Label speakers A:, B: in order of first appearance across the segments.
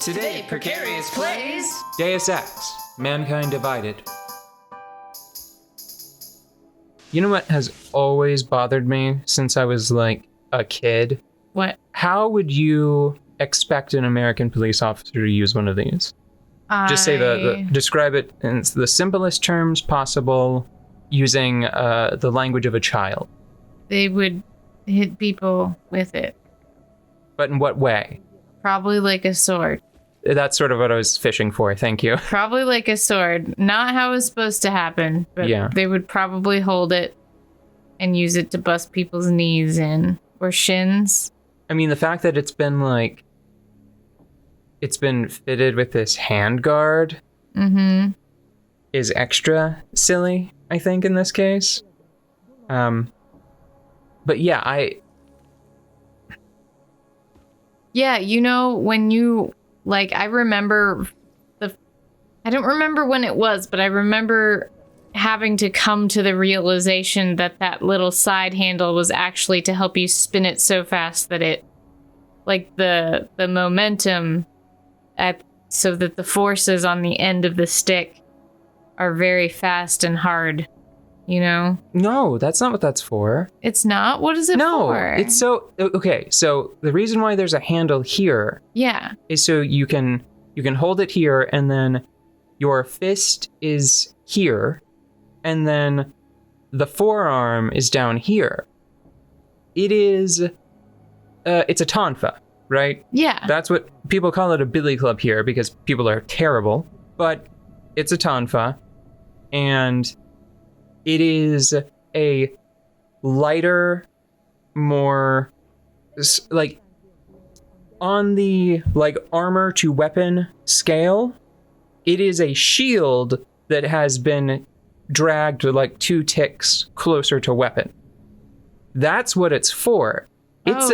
A: Today, Precarious plays
B: Deus Ex, Mankind Divided. You know what has always bothered me since I was like a kid?
C: What?
B: How would you expect an American police officer to use one of these? Just say describe it in the simplest terms possible using the language of a child.
C: They would hit people with it.
B: But in what way?
C: Probably like a sword.
B: That's sort of what I was fishing for, thank you.
C: Probably like a sword. Not how it's supposed to happen, but
B: yeah.
C: They would probably hold it and use it to bust people's knees in or shins.
B: I mean, the fact that it's been fitted with this handguard is extra silly, I think, in this case. But yeah,
C: Yeah, you know, when you, like, I remember I don't remember when it was, but I remember having to come to the realization that that little side handle was actually to help you spin it so fast that it, like, the momentum so that the forces on the end of the stick are very fast and hard, you know?
B: No, that's not what that's for.
C: It's not? What is it for?
B: No, it's so... Okay, so the reason why there's a handle here...
C: Yeah.
B: ...is so you can hold it here, and then your fist is here, and then the forearm is down here. It is... it's a tonfa, right?
C: Yeah.
B: That's what... People call it a billy club here, because people are terrible, but it's a tonfa, and... It is a lighter, more, like, on the, like, armor to weapon scale, it is a shield that has been dragged, like, 2 ticks closer to weapon. That's what it's for.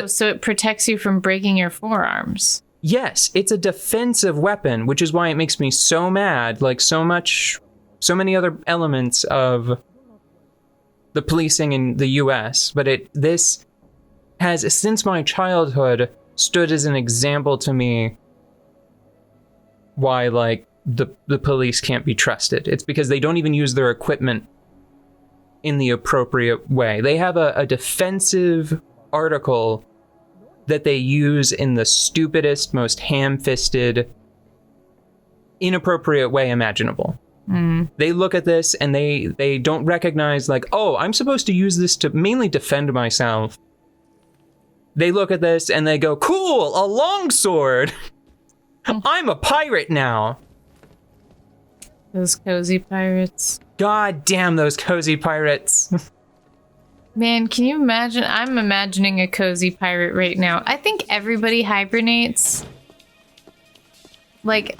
C: So it protects you from breaking your forearms.
B: Yes, it's a defensive weapon, which is why it makes me so mad, like, so many other elements of the policing in the US, but this has, since my childhood, stood as an example to me why, like, the police can't be trusted. It's because they don't even use their equipment in the appropriate way. They have a defensive article that they use in the stupidest, most ham-fisted, inappropriate way imaginable. They look at this and they don't recognize, like, oh, I'm supposed to use this to mainly defend myself. They look at this and they go, cool, a longsword. I'm a pirate now.
C: Those cozy pirates.
B: God damn those cozy pirates.
C: Man, can you imagine? I'm imagining a cozy pirate right now. I think everybody hibernates. Like,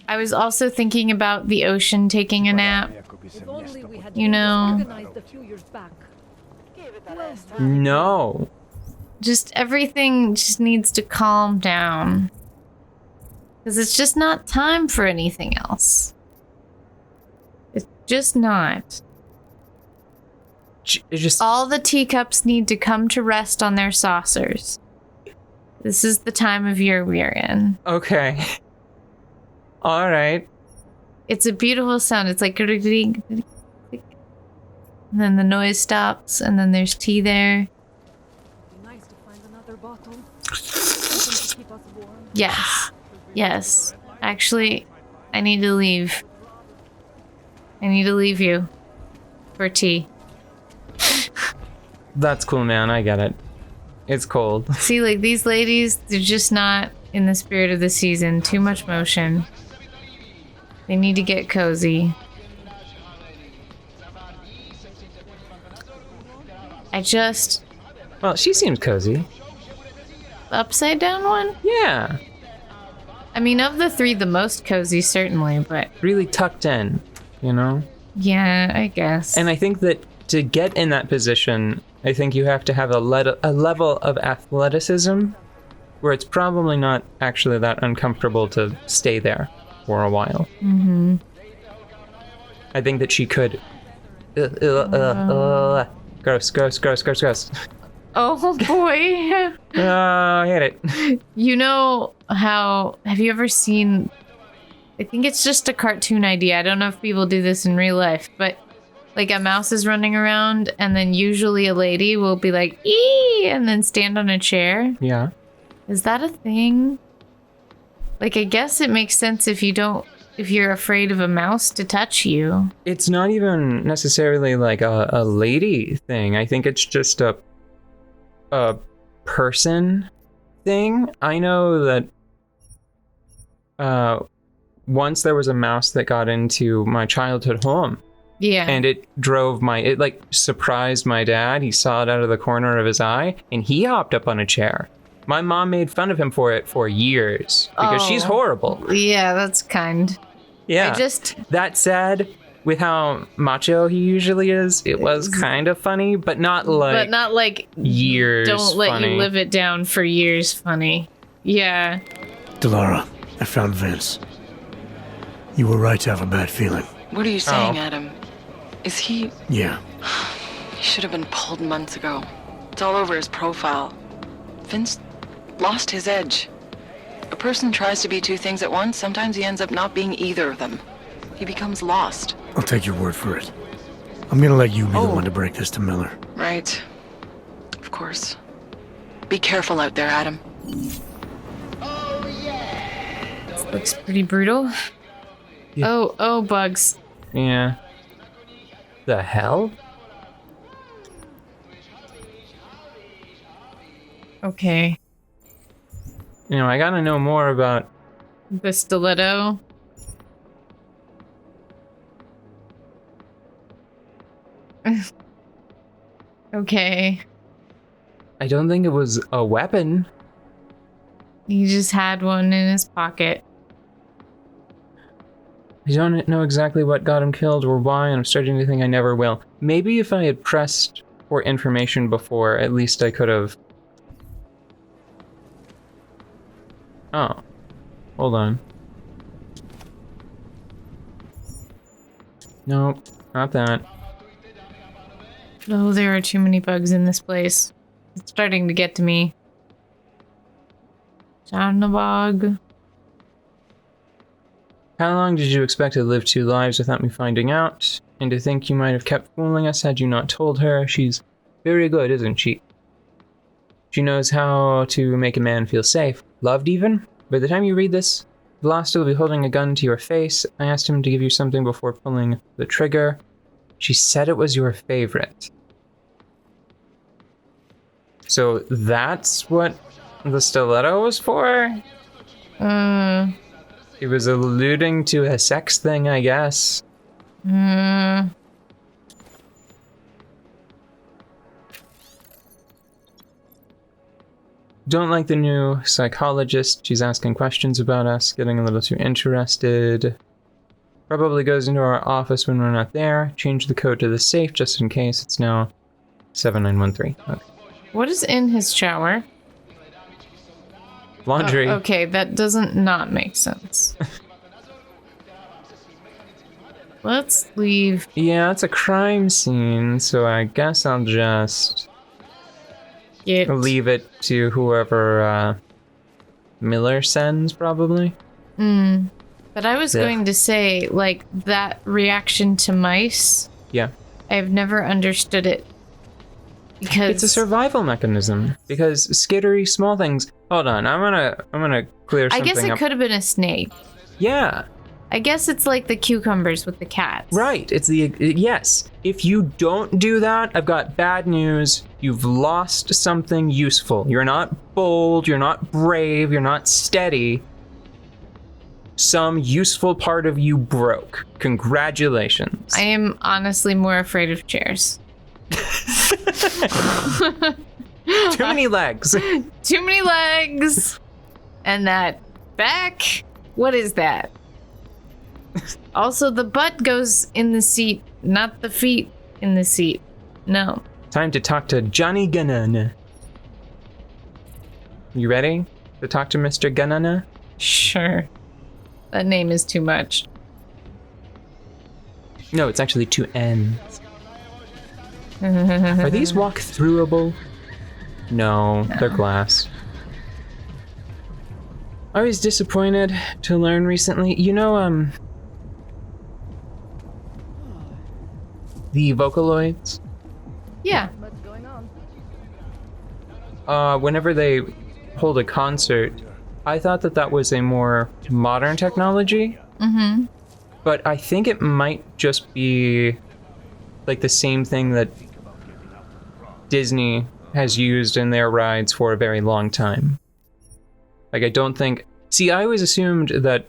C: I was also thinking about the ocean taking a nap. You know?
B: No.
C: Just everything just needs to calm down. Because it's just not time for anything else. It's just not. All the teacups need to come to rest on their saucers. This is the time of year we're in.
B: Okay. All right.
C: It's a beautiful sound. It's like... And then the noise stops, and then there's tea there.
D: Nice to find another bottle.
C: Yes. Yes. Actually, I need to leave. I need to leave you. For tea.
B: That's cool, man. I get it. It's cold.
C: See, like, these ladies, they're just not in the spirit of the season. Too much motion. They need to get cozy.
B: Well, she seems cozy.
C: Upside down one?
B: Yeah.
C: I mean, of the 3, the most cozy, certainly, but...
B: Really tucked in, you know?
C: Yeah, I guess.
B: And I think that to get in that position, I think you have to have a level of athleticism where it's probably not actually that uncomfortable to stay there for a while. I think that she could... Gross.
C: Oh boy.
B: Hit it.
C: You know how, have you ever seen, I think it's just a cartoon idea. I don't know if people do this in real life, but like a mouse is running around and then usually a lady will be like, ee, and then stand on a chair.
B: Yeah.
C: Is that a thing? Like, I guess it makes sense if you're afraid of a mouse to touch you.
B: It's not even necessarily like a lady thing. I think it's just a person thing. I know that once there was a mouse that got into my childhood home.
C: Yeah.
B: And it like surprised my dad. He saw it out of the corner of his eye and he hopped up on a chair. My mom made fun of him for it for years because she's horrible.
C: Yeah, that's kind.
B: Yeah. That said, with how macho he usually is, it was kind of funny, but not like years
C: Don't let
B: funny.
C: you live it down for years funny. Yeah.
E: Delara, I found Vince. You were right to have a bad feeling.
A: What are you saying, Adam? Is he...
E: Yeah.
A: He should have been pulled months ago. It's all over his profile. Vince lost his edge. A person tries to be two things at once, sometimes he ends up not being either of them. He becomes lost.
E: I'll take your word for it. I'm gonna let you be the one to break this to Miller.
A: Right. Of course. Be careful out there, Adam.
C: This looks pretty brutal.
B: Yeah.
C: Oh, bugs.
B: Yeah. The hell?
C: Okay.
B: You know, I gotta know more about...
C: The stiletto. Okay.
B: I don't think it was a weapon.
C: He just had one in his pocket.
B: I don't know exactly what got him killed or why, and I'm starting to think I never will. Maybe if I had pressed for information before, at least I could have... Oh. Hold on. Nope, not that.
C: Oh, there are too many bugs in this place. It's starting to get to me. Down the bog.
B: How long did you expect to live 2 lives without me finding out? And to think you might have kept fooling us had you not told her. She's very good, isn't she? She knows how to make a man feel safe. Loved even? By the time you read this, Vlasta will be holding a gun to your face. I asked him to give you something before pulling the trigger. She said it was your favorite. So that's what the stiletto was for? It was alluding to a sex thing, I guess. Don't like the new psychologist. She's asking questions about us, getting a little too interested. Probably goes into our office when we're not there. Change the code to the safe just in case. It's now 7913. Okay.
C: What is in his shower?
B: Laundry.
C: Oh, okay, that doesn't not make sense. Let's leave.
B: Yeah, it's a crime scene, so I guess I'll just leave it to whoever Miller sends, probably.
C: But I was going to say, like, that reaction to mice.
B: Yeah.
C: I've never understood it. Because
B: It's a survival mechanism. Because skittery small things. Hold on, I'm gonna clear something
C: I guess it
B: up.
C: could have been a snake.
B: Yeah.
C: I guess it's like the cucumbers with the cats.
B: Right. It's yes. If you don't do that, I've got bad news. You've lost something useful. You're not bold, you're not brave, you're not steady. Some useful part of you broke. Congratulations.
C: I am honestly more afraid of chairs.
B: Too many legs.
C: Too many legs. And that back. What is that? Also, the butt goes in the seat, not the feet in the seat. No.
B: Time to talk to Johnny Ganana. You ready to talk to Mr. Ganana?
C: Sure. That name is too much.
B: No, it's actually 2 N's. Are these walk-throughable? No, they're glass. I was disappointed to learn recently. You know, the Vocaloids?
C: Yeah.
B: Whenever they hold a concert, I thought that that was a more modern technology.
C: Mm-hmm.
B: But I think it might just be like the same thing that Disney has used in their rides for a very long time. Like, I don't think... See, I always assumed that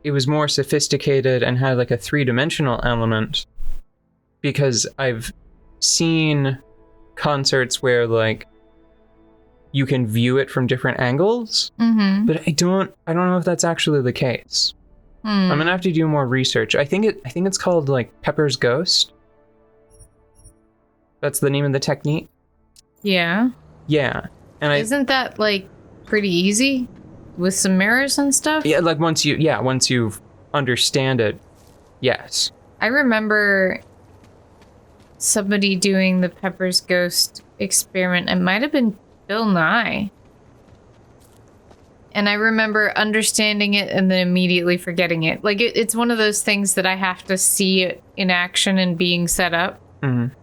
B: it was more sophisticated and had like a three-dimensional element because I've seen concerts where like you can view it from different angles, but I don't know if that's actually the case. I'm gonna have to do more research. I think it's called like Pepper's Ghost. That's the name of the technique.
C: Yeah.
B: Yeah, and
C: Isn't that like pretty easy with some mirrors and stuff?
B: Yeah, like once you understand it, yes.
C: I remember somebody doing the Pepper's Ghost experiment. It might have been Bill Nye. And I remember understanding it and then immediately forgetting it. Like, it's one of those things that I have to see it in action and being set up.
B: Mm-hmm.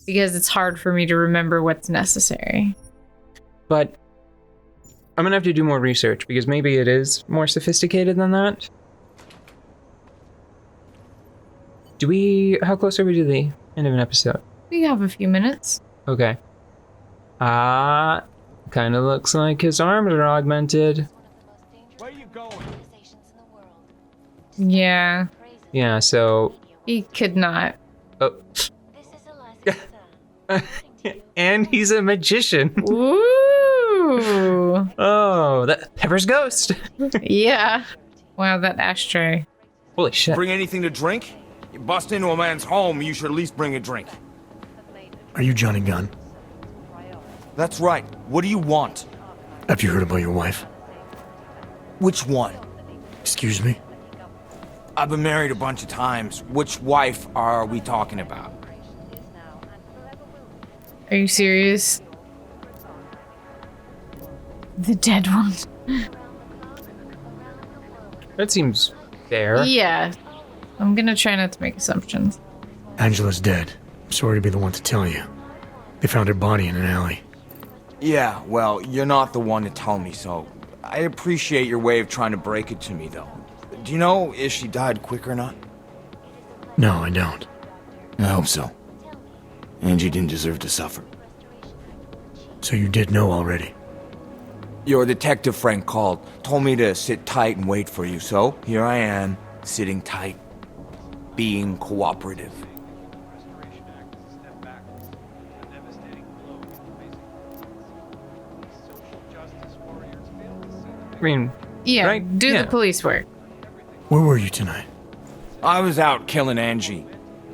C: Because it's hard for me to remember what's necessary.
B: But I'm gonna have to do more research because maybe it is more sophisticated than that. How close are we to the end of an episode?
C: We have a few minutes.
B: Okay. Kind of looks like his arms are augmented.
F: Where you going?
C: Yeah.
B: Yeah, so...
C: He could not.
B: Oh. And he's a magician.
C: Ooh.
B: Oh, that Pepper's Ghost.
C: Yeah. Wow, that ashtray.
B: Holy shit.
F: Bring anything to drink? You bust into a man's home, you should at least bring a drink.
E: Are you Johnny Gunn?
F: That's right. What do you want?
E: Have you heard about your wife?
F: Which one?
E: Excuse me?
F: I've been married a bunch of times. Which wife are we talking about?
C: Are you serious? The dead one.
B: That seems fair.
C: Yeah. I'm gonna try not to make assumptions.
E: Angela's dead. I'm sorry to be the one to tell you. They found her body in an alley.
F: Yeah, well, you're not the one to tell me, so I appreciate your way of trying to break it to me, though. Do you know if she died quick or not?
E: No, I don't.
F: I hope so. Angie didn't deserve to suffer.
E: So you did know already?
F: Your detective friend called, told me to sit tight and wait for you, so here I am, sitting tight, being cooperative.
B: I mean,
C: Yeah,
B: right?
C: do
B: Yeah.
C: the police work.
E: Where were you tonight?
F: I was out killing Angie,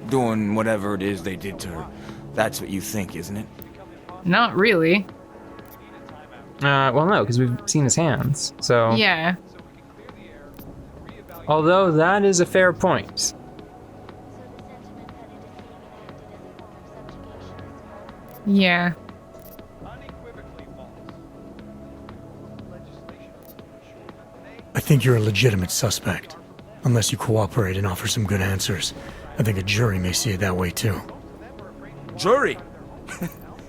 F: doing whatever it is they did to her. That's what you think, isn't it?
C: Not really.
B: Well, no, because we've seen his hands, so...
C: Yeah.
B: Although that is a fair point.
C: Yeah.
E: I think you're a legitimate suspect. Unless you cooperate and offer some good answers. I think a jury may see it that way too.
F: Jury?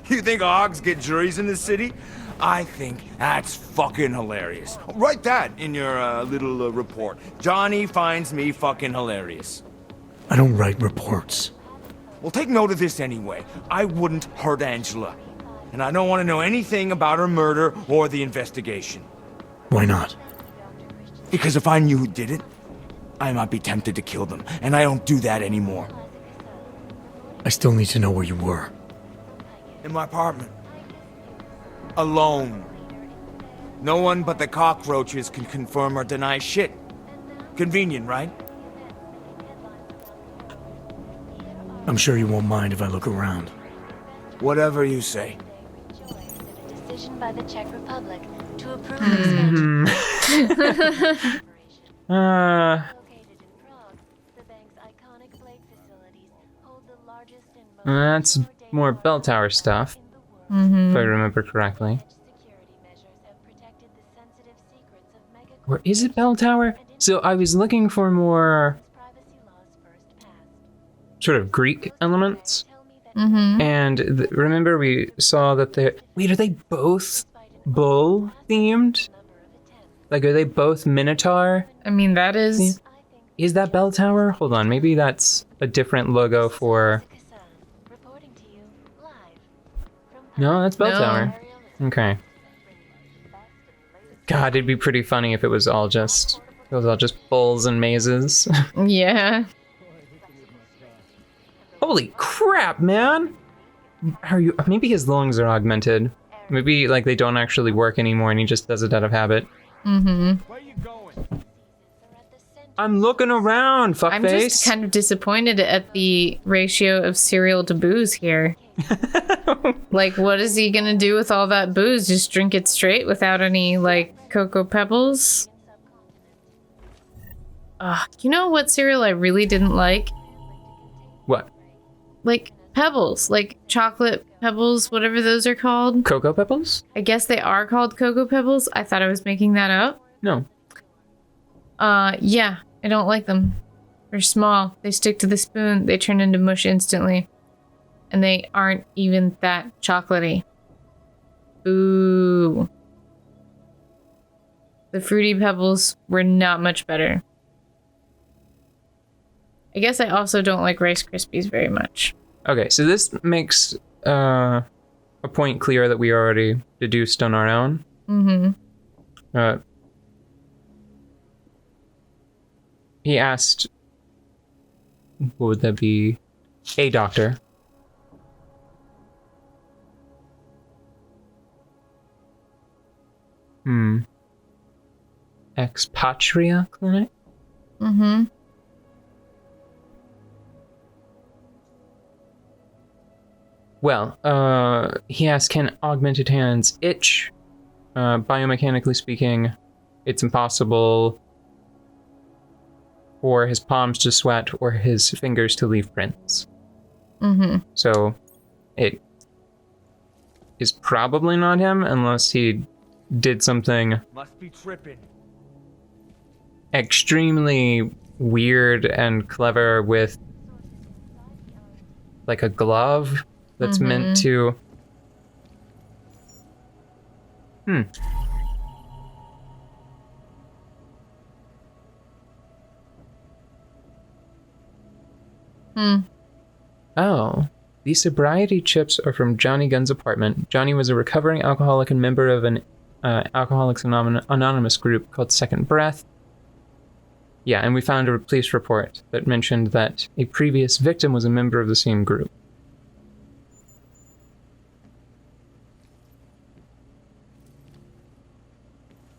F: You think hogs get juries in this city? I think that's fucking hilarious. Write that in your little report. Johnny finds me fucking hilarious.
E: I don't write reports.
F: Well, take note of this anyway. I wouldn't hurt Angela. And I don't want to know anything about her murder or the investigation.
E: Why not?
F: Because if I knew who did it, I might be tempted to kill them. And I don't do that anymore.
E: I still need to know where you were.
F: In my apartment. Alone. No one but the cockroaches can confirm or deny shit. Convenient, right?
E: I'm sure you won't mind if I look around.
F: Whatever you say.
G: Decision by the Czech Republic to approve expansion. Located in Prague, the bank's iconic flake facilities hold the largest and most
B: That's more bell tower stuff.
G: in the world.
B: if I remember correctly.
G: Security measures have protected the sensitive secrets of mega
B: Or is it bell tower? So I was looking for more
G: privacy laws first passed.
B: sort of Greek elements.
G: Tell me that
B: And remember we saw that they're... Wait, are they both bull themed?
G: number of attempts.
B: Like, are they both Minotaur?
C: I mean, that is.
G: I think
B: Is that bell tower? Hold on, maybe that's a different logo for...
G: Secrecy, reporting to you live from
B: No, that's bell
C: No.
B: tower. Okay. God, it'd be pretty funny if it was all just bulls and mazes.
C: Yeah.
B: Holy crap, man! Are you? Maybe his lungs are augmented. Maybe like they don't actually work anymore, and he just does it out of habit.
F: Where you going?
B: I'm looking around, fuckface.
C: I'm just kind of disappointed at the ratio of cereal to booze here. Like, what is he gonna do with all that booze? Just drink it straight without any, like, Cocoa Pebbles? You know what cereal I really didn't like?
B: What?
C: Like, Pebbles. Like, chocolate Pebbles, whatever those are called.
B: Cocoa Pebbles?
C: I guess they are called Cocoa Pebbles. I thought I was making that up.
B: No.
C: Yeah, I don't like them. They're small. They stick to the spoon. They turn into mush instantly. And they aren't even that chocolatey. Ooh. The Fruity Pebbles were not much better. I guess I also don't like Rice Krispies very much.
B: Okay, so this makes a point clear that we already deduced on our own. He asked, what would that be? A doctor. Expatria clinic? Well, he asked, can augmented hands itch? Biomechanically speaking, it's impossible for his palms to sweat or his fingers to leave prints. So it is probably not him unless he did something
F: Must be tripping.
B: extremely weird and clever with like a glove that's meant to... Oh, these sobriety chips are from Johnny Gunn's apartment. Johnny was a recovering alcoholic and member of an Alcoholics Anonymous group called Second Breath. Yeah, and we found a police report that mentioned that a previous victim was a member of the same group.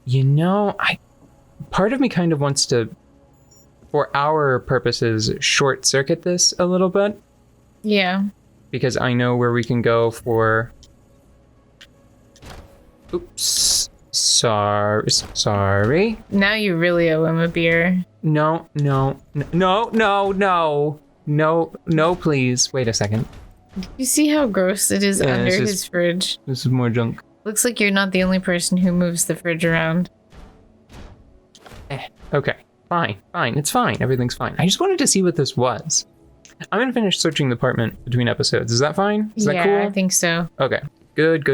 B: You know, part of me kind of wants to, for our purposes, short circuit this a little bit.
C: Yeah.
B: Because I know where we can go for... Oops. Sorry.
C: Now you really owe him a beer.
B: No, please. Wait a second.
C: You see how gross it is
B: Yeah,
C: under
B: it's
C: his
B: just-
C: fridge?
B: This is more junk.
C: Looks like you're not the only person who moves the fridge around.
B: Okay. Fine. It's fine. Everything's fine. I just wanted to see what this was. I'm gonna finish searching the apartment between episodes. Is that fine? Is that cool?
C: I think so.
B: Okay. Good.